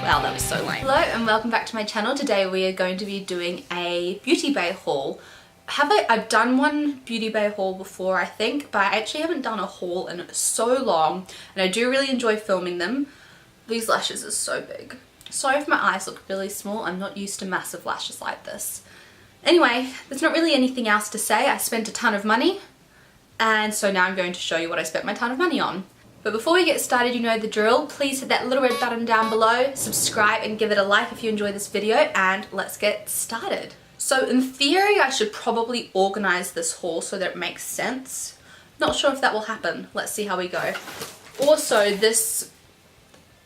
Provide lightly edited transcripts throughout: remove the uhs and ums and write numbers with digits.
Wow, that was so lame. Hello and welcome back to my channel. Today we are going to be doing a Beauty Bay haul. I've done one Beauty Bay haul before, I think, but I actually haven't done a haul in so long, and I do really enjoy filming them. These lashes are so big. Sorry if my eyes look really small. I'm not used to massive lashes like this. Anyway, there's not really anything else to say. I spent a ton of money, and so now I'm going to show you what I spent my ton of money on. But before we get started, you know the drill. Please hit that little red button down below, subscribe and give it a like if you enjoy this video, and let's get started. So in theory, I should probably organize this haul so that it makes sense. Not sure if that will happen. Let's see how we go. Also, this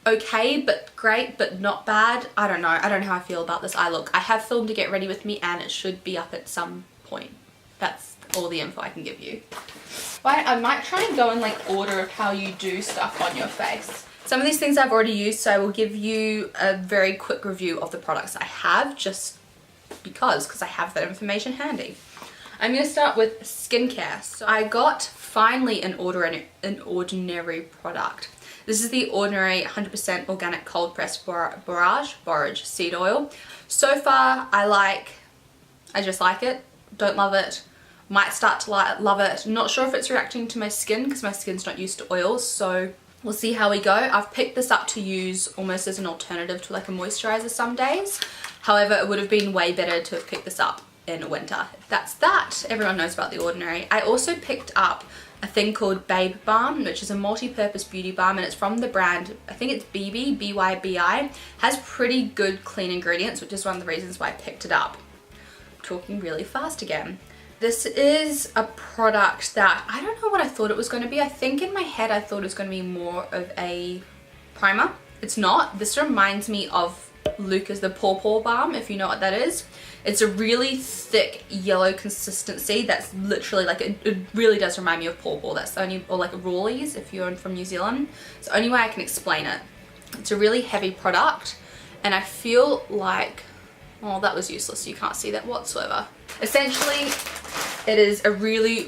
okay, but great, but not bad. I don't know. I don't know how I feel about this eye look. I have filmed to get ready with me and it should be up at some point. That's all the info I can give you. Right, I might try and go in like order of how you do stuff on your face. Some of these things I've already used, so I will give you a very quick review of the products I have, just because I have that information handy. I'm going to start with skincare. So I got finally an ordinary product. This is the Ordinary 100% organic cold pressed borage seed oil. So far I just like it. Don't love it. Might start to love it. Not sure if it's reacting to my skin because my skin's not used to oils, so we'll see how we go. I've picked this up to use almost as an alternative to like a moisturizer some days. However, it would have been way better to have picked this up in winter. That's that. Everyone knows about the Ordinary. I also picked up a thing called Babe Balm, which is a multi-purpose beauty balm, and it's from the brand, I think it's BYBI. Has pretty good clean ingredients, which is one of the reasons why I picked it up. I'm talking really fast again. This is a product that I don't know what I thought it was going to be. I think in my head I thought it was going to be more of a primer. It's not. This reminds me of Luca's the Paw Balm, if you know what that is. It's a really thick yellow consistency that's literally like, it really does remind me of Paw. That's the only, or like Rawleys if you're from New Zealand. It's the only way I can explain it. It's a really heavy product and I feel like, oh, that was useless. You can't see that whatsoever. Essentially, it is a really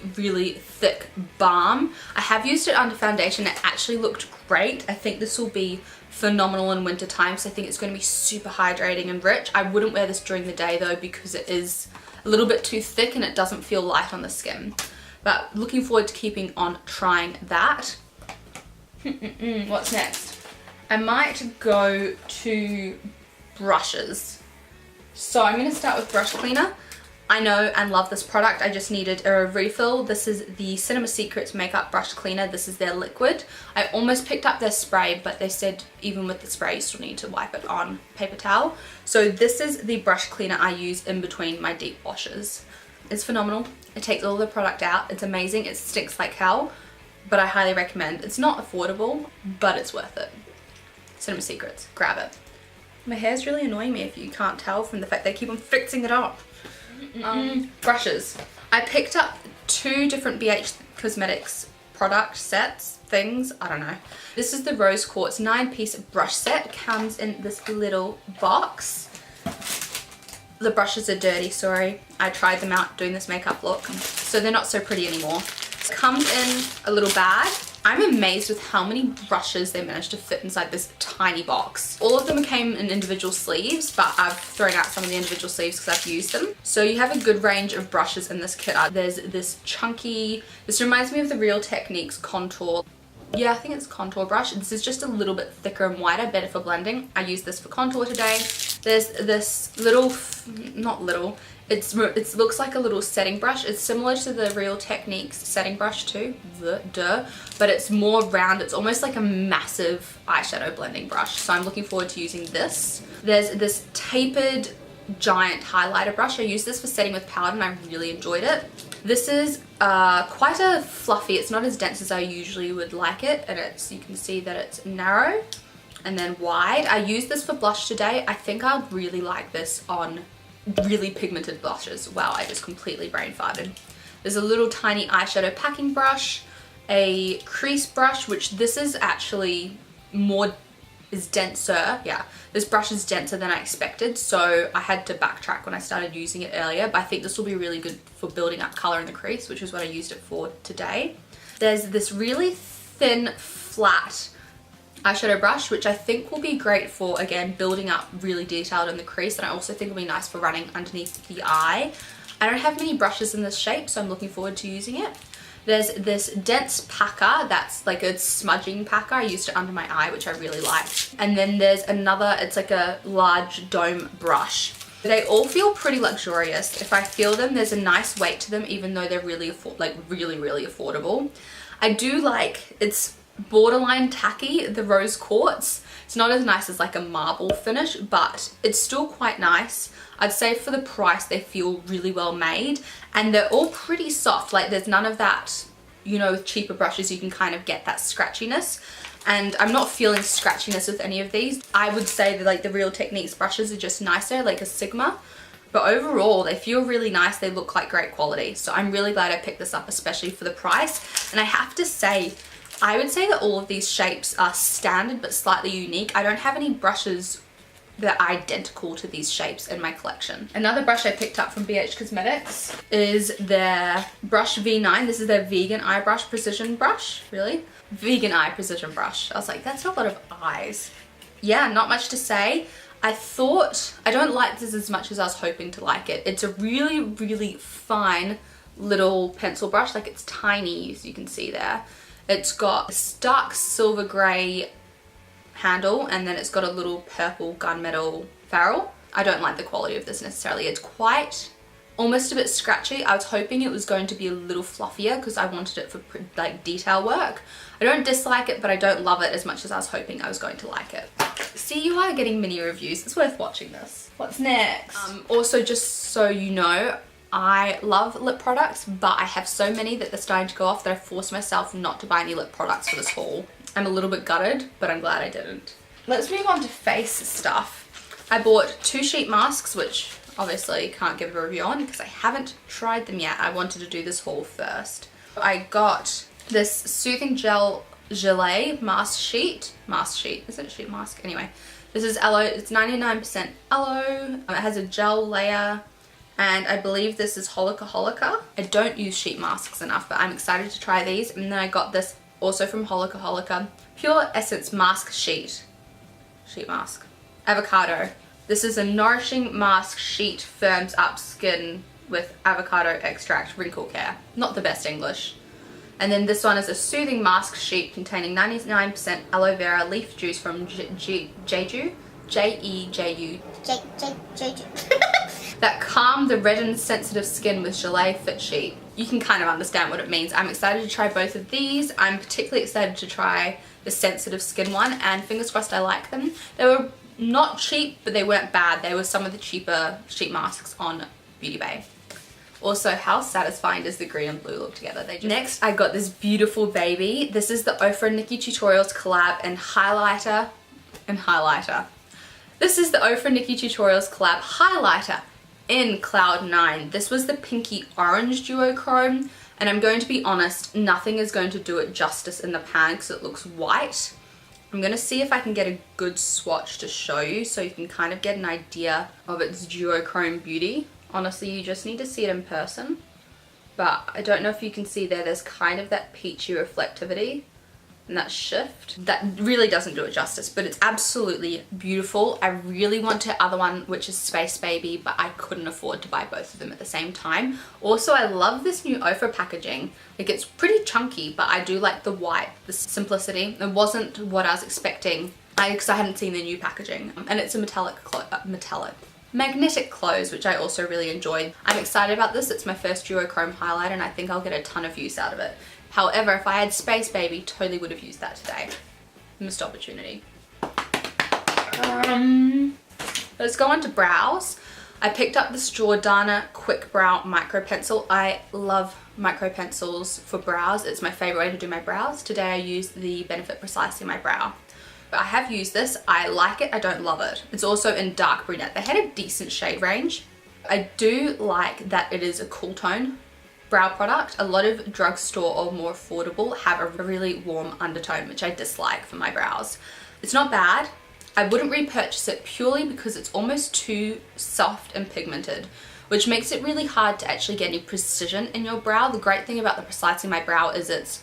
thick balm. I have used it under foundation. It actually looked great. I think this will be phenomenal in winter time, so I think it's going to be super hydrating and rich. I wouldn't wear this during the day though because it is a little bit too thick and it doesn't feel light on the skin. But looking forward to keeping on trying that. What's next? I might go to brushes. So I'm going to start with brush cleaner. I know and love this product. I just needed a refill. This is the Cinema Secrets Makeup Brush Cleaner. This is their liquid. I almost picked up their spray, but they said even with the spray you still need to wipe it on paper towel. So this is the brush cleaner I use in between my deep washes. It's phenomenal. It takes all the product out. It's amazing. It stinks like hell, but I highly recommend. It's not affordable, but it's worth it. Cinema Secrets, grab it. My hair's really annoying me if you can't tell from the fact they keep on fixing it up. Brushes. I picked up 2 different BH Cosmetics product sets, things, I don't know. This is the Rose Quartz 9-piece brush set. Comes in this little box. The brushes are dirty, sorry. I tried them out doing this makeup look, so they're not so pretty anymore. It comes in a little bag. I'm amazed with how many brushes they managed to fit inside this tiny box. All of them came in individual sleeves, but I've thrown out some of the individual sleeves because I've used them. So you have a good range of brushes in this kit. There's this chunky, this reminds me of the Real Techniques contour. Yeah, I think it's contour brush. This is just a little bit thicker and wider, better for blending. I used this for contour today. There's this little, not little, it looks like a little setting brush. It's similar to the Real Techniques setting brush too, but it's more round. It's almost like a massive eyeshadow blending brush. So I'm looking forward to using this. There's this tapered giant highlighter brush. I used this for setting with powder and I really enjoyed it. This is quite a fluffy, it's not as dense as I usually would like it, and you can see that it's narrow and then wide. I used this for blush today. I think I'd really like this on really pigmented blushes. Wow, I just completely brain farted. There's a little tiny eyeshadow packing brush, a crease brush, which this is actually is denser. Yeah, this brush is denser than I expected, so I had to backtrack when I started using it earlier, but I think this will be really good for building up color in the crease, which is what I used it for today. There's this really thin, flat eyeshadow brush, which I think will be great for, again, building up really detailed in the crease, and I also think it'll be nice for running underneath the eye. I don't have many brushes in this shape, so I'm looking forward to using it. There's this dense packer that's like a smudging packer. I used it under my eye, which I really liked. And then there's another, it's like a large dome brush. They all feel pretty luxurious. If I feel them, there's a nice weight to them, even though they're really affordable. I do like, it's borderline tacky, the rose quartz. It's not as nice as like a marble finish, but it's still quite nice. I'd say for the price, they feel really well made, and they're all pretty soft. Like there's none of that, you know, with cheaper brushes, you can kind of get that scratchiness. And I'm not feeling scratchiness with any of these. I would say that like the Real Techniques brushes are just nicer, like a Sigma. But overall, they feel really nice. They look like great quality. So I'm really glad I picked this up, especially for the price. And I have to say, I would say that all of these shapes are standard but slightly unique. I don't have any brushes that are identical to these shapes in my collection. Another brush I picked up from BH Cosmetics is their brush V9. This is their vegan eye brush precision brush. Really? Vegan eye precision brush. I was like, that's a lot of eyes. Yeah, not much to say. I thought, I don't like this as much as I was hoping to like it. It's a really, really fine little pencil brush. Like it's tiny, as you can see there. It's got a stark silver grey handle, and then it's got a little purple gunmetal ferrule. I don't like the quality of this necessarily. It's quite, almost a bit scratchy. I was hoping it was going to be a little fluffier because I wanted it for like detail work. I don't dislike it, but I don't love it as much as I was hoping I was going to like it. See, you are getting mini reviews. It's worth watching this. What's next? Also, just so you know, I love lip products, but I have so many that they're starting to go off that I forced myself not to buy any lip products for this haul. I'm a little bit gutted, but I'm glad I didn't. Let's move on to face stuff. I bought 2 sheet masks, which obviously can't give a review on because I haven't tried them yet. I wanted to do this haul first. I got this Soothing Gel Gelée mask sheet. Is it a sheet mask? Anyway, this is Aloe. It's 99% aloe. It has a gel layer, and I believe this is Holika Holika. I don't use sheet masks enough, but I'm excited to try these. And then I got this also from Holika Holika Pure Essence Mask Sheet mask. Avocado. This is a nourishing mask sheet, firms up skin with avocado extract, wrinkle care. Not the best English. And then this one is a soothing mask sheet containing 99% aloe vera leaf juice from Jeju. Jeju. That calm the reddened sensitive skin with Gelée Fit Sheet. You can kind of understand what it means. I'm excited to try both of these. I'm particularly excited to try the sensitive skin one, and fingers crossed I like them. They were not cheap, but they weren't bad. They were some of the cheaper sheet masks on BYBI. Also, how satisfying does the green and blue look together? Next, I got this beautiful baby. This is the Ofra Nikki Tutorials collab and highlighter. This is the Ofra Nikki Tutorials collab highlighter in Cloud 9. This was the pinky orange duochrome, and I'm going to be honest, nothing is going to do it justice in the pan because it looks white. I'm going to see if I can get a good swatch to show you so you can kind of get an idea of its duochrome beauty. Honestly, you just need to see it in person. But I don't know if you can see there's kind of that peachy reflectivity and that shift. That really doesn't do it justice, but it's absolutely beautiful. I really want the other one, which is Space Baby, but I couldn't afford to buy both of them at the same time. Also, I love this new Ofra packaging. Like, it's pretty chunky, but I do like the white, the simplicity. It wasn't what I was expecting because I hadn't seen the new packaging. And it's a magnetic close, which I also really enjoyed. I'm excited about this. It's my first duochrome highlighter, and I think I'll get a ton of use out of it. However, if I had Space Baby, totally would have used that today. Missed opportunity. Let's go on to brows. I picked up this Jordana Quickbrow micro pencil. I love micro pencils for brows. It's my favorite way to do my brows. Today I used the Benefit Precisely My Brow. But I have used this. I like it. I don't love it. It's also in dark brunette. They had a decent shade range. I do like that it is a cool tone brow product. A lot of drugstore or more affordable have a really warm undertone, which I dislike for my brows. It's not bad. I wouldn't repurchase it purely because it's almost too soft and pigmented, which makes it really hard to actually get any precision in your brow. The great thing about the Precisely My Brow is it's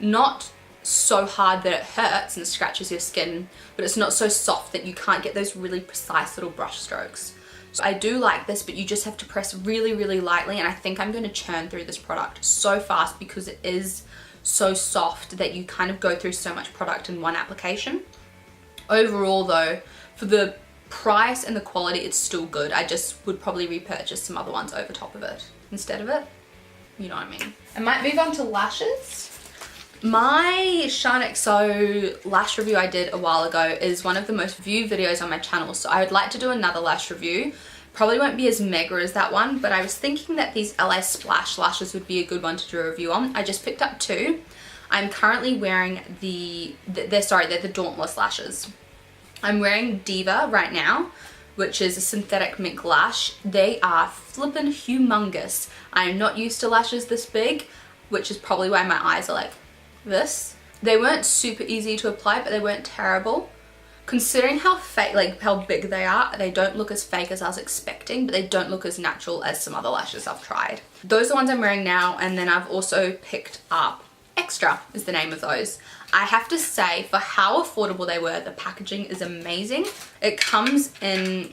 not so hard that it hurts and scratches your skin, but it's not so soft that you can't get those really precise little brush strokes. So I do like this, but you just have to press really, really lightly, and I think I'm going to churn through this product so fast because it is so soft that you kind of go through so much product in one application. Overall though, for the price and the quality, it's still good. I just would probably repurchase some other ones over top of it instead of it. You know what I mean. I might move on to lashes. My Shine XO lash review I did a while ago is one of the most viewed videos on my channel, so I would like to do another lash review. Probably won't be as mega as that one, but I was thinking that these LASplash lashes would be a good one to do a review on. I just picked up two. I'm currently wearing they're the Dauntless lashes. I'm wearing Diva right now, which is a synthetic mink lash. They are flippin' humongous. I am not used to lashes this big, which is probably why my eyes are like this. They weren't super easy to apply, but they weren't terrible. Considering how fake, like how big they are, they don't look as fake as I was expecting, but they don't look as natural as some other lashes I've tried. Those are the ones I'm wearing now, and then I've also picked up Extra is the name of those. I have to say, for how affordable they were, the packaging is amazing. It comes in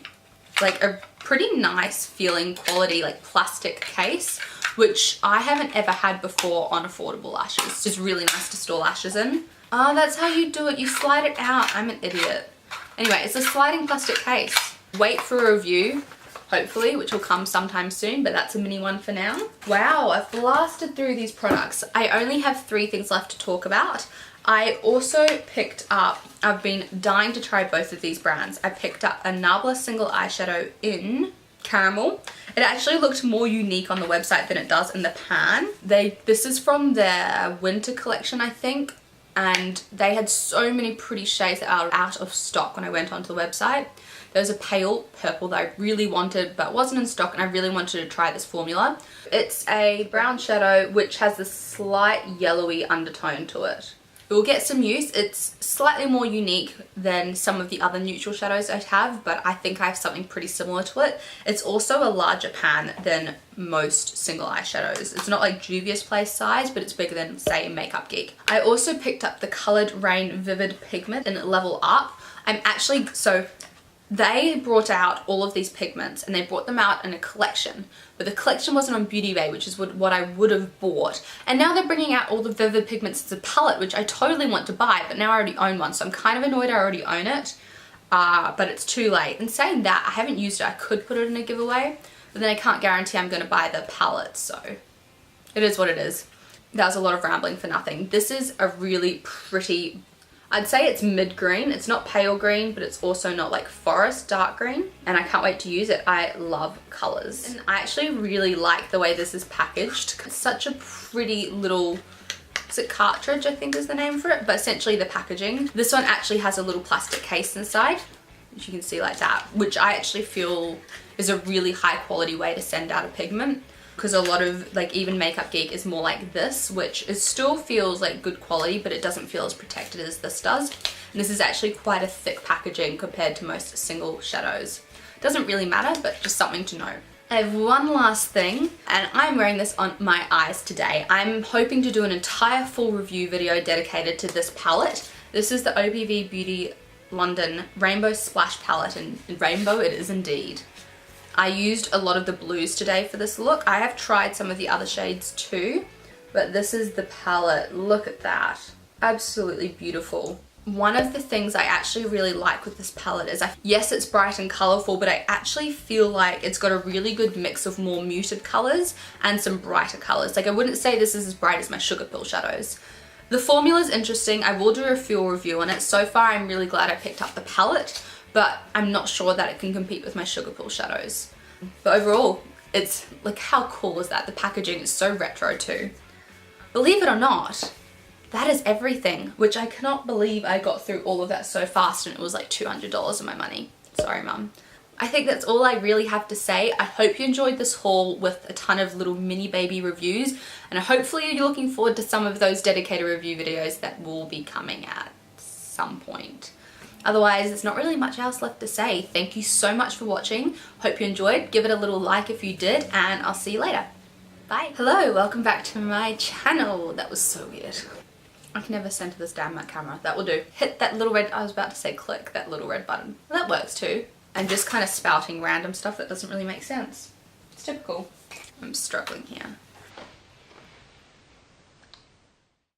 like a pretty nice feeling quality, like plastic case, which I haven't ever had before on affordable lashes. It's just really nice to store lashes in. Oh, that's how you do it. You slide it out. I'm an idiot. Anyway, it's a sliding plastic case. Wait for a review, hopefully, which will come sometime soon, but that's a mini one for now. Wow, I've blasted through these products. I only have 3 things left to talk about. I also picked up, I've been dying to try both of these brands. I picked up a Nabla single eyeshadow in caramel. It actually looked more unique on the website than it does in the pan. This is from their winter collection, I think, and they had so many pretty shades that are out of stock when I went onto the website. There was a pale purple that I really wanted but wasn't in stock, and I really wanted to try this formula. It's a brown shadow which has a slight yellowy undertone to it. It will get some use. It's slightly more unique than some of the other neutral shadows I have, but I think I have something pretty similar to it. It's also a larger pan than most single eyeshadows. It's not like Juvia's Place size, but it's bigger than, say, Makeup Geek. I also picked up the Coloured Rain Vivid Pigment in Level Up. They brought out all of these pigments, and they brought them out in a collection, but the collection wasn't on BYBI, which is what I would have bought. And now they're bringing out all the vivid pigments as a palette, which I totally want to buy, but now I already own one, so I'm kind of annoyed I already own it, but it's too late. And saying that, I haven't used it. I could put it in a giveaway, but then I can't guarantee I'm going to buy the palette, so it is what it is. That was a lot of rambling for nothing. This is a really pretty, I'd say it's mid-green. It's not pale green, but it's also not like forest dark green. And I can't wait to use it. I love colors. And I actually really like the way this is packaged. It's such a pretty little, is it cartridge, I think is the name for it? But essentially the packaging. This one actually has a little plastic case inside, which you can see like that, which I actually feel is a really high quality way to send out a pigment. Because a lot of, like, even Makeup Geek is more like this, which is still feels like good quality, but it doesn't feel as protected as this does. And this is actually quite a thick packaging compared to most single shadows. Doesn't really matter, but just something to know. I have one last thing, and I'm wearing this on my eyes today. I'm hoping to do an entire full review video dedicated to this palette. This is the OPV Beauty London Rainbow Splash palette, and rainbow it is indeed. I used a lot of the blues today for this look. I have tried some of the other shades too, but this is the palette. Look at that. Absolutely beautiful. One of the things I actually really like with this palette is, yes, it's bright and colorful, but I actually feel like it's got a really good mix of more muted colors and some brighter colors. Like, I wouldn't say this is as bright as my Sugar Pill shadows. The formula is interesting. I will do a full review on it. So far, I'm really glad I picked up the palette, but I'm not sure that it can compete with my Sugar Pill shadows. But overall, it's like, how cool is that? The packaging is so retro too. Believe it or not, that is everything, which I cannot believe I got through all of that so fast, and it was like $200 of my money. Sorry, Mum. I think that's all I really have to say. I hope you enjoyed this haul with a ton of little mini baby reviews, and hopefully you're looking forward to some of those dedicated review videos that will be coming at some point. Otherwise, there's not really much else left to say. Thank you so much for watching. Hope you enjoyed. Give it a little like if you did, and I'll see you later. Bye. Hello, welcome back to my channel. That was so weird. I can never center this damn camera. That will do. Hit that little red, I was about to say click, that little red button. Well, that works too. And just kind of spouting random stuff that doesn't really make sense. It's typical. I'm struggling here.